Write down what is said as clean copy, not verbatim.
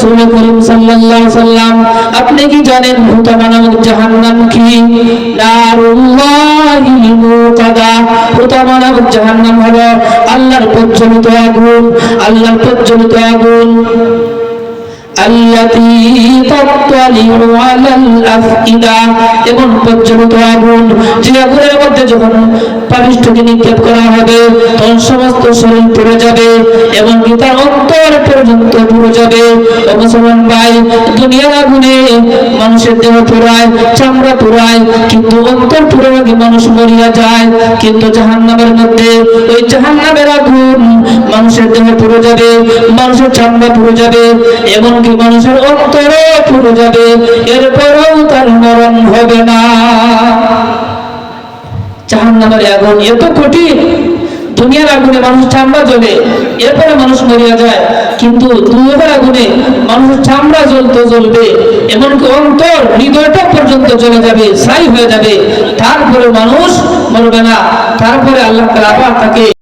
রাসূল করিম সাল্লাল্লাহু আলাইহি ওয়াসাল্লাম, আপনি কি জানেন হুতামা নামক জাহান্নাম কি? নারুল্লাহিল মুকাদা। হুতামা নামক জাহান্নাম হলো আল্লাহর প্রজ্বলিত আগুন, আল্লাহর প্রজ্বলিত আগুন। আল্লাতী তাত্তালিউ আলাল আফইদা, এমন প্রজ্বলিত আগুন যে আগুনের মধ্যে যখন পানিষ্ঠকে নিক্ষেপ করা হবে তখন সমস্ত শরীর পুড়ে যাবে এবং তার অন্তর পর্যন্ত পুড়ে যাবে। ও মুসলমান ভাই, দুনিয়ার আগুনে মানুষের দেহ পুড়ায়, চামড়া পুড়ায়, কিন্তু অন্তর পুড়ে গিয়ে মানুষ মরিয়া যায়। কিন্তু জাহান্নামের মধ্যে ওই জাহান্নামের আগুন মানুষের দেহ পুড়ে যাবে, মানুষের চামড়া পুড়ে যাবে, এমনকি মানুষের অন্তরও পুড়ে যাবে, এরপরেও তার মরণ হবে না। জাহান্নামের আগুন এত কঠিন। দুনিয়ার আগুনে মানুষের চামড়া জ্বলে, এরপরে মানুষ মরিয়া যায়, কিন্তু দুনিয়ার আগুনে মানুষের চামড়া জ্বলবে, এমনকি অন্তর হৃদয়টা পর্যন্ত জ্বলে যাবে, ছাই হয়ে যাবে, তারপরে মানুষ মরবে না। তারপরে আল্লাহ তাআলা আবার তাকে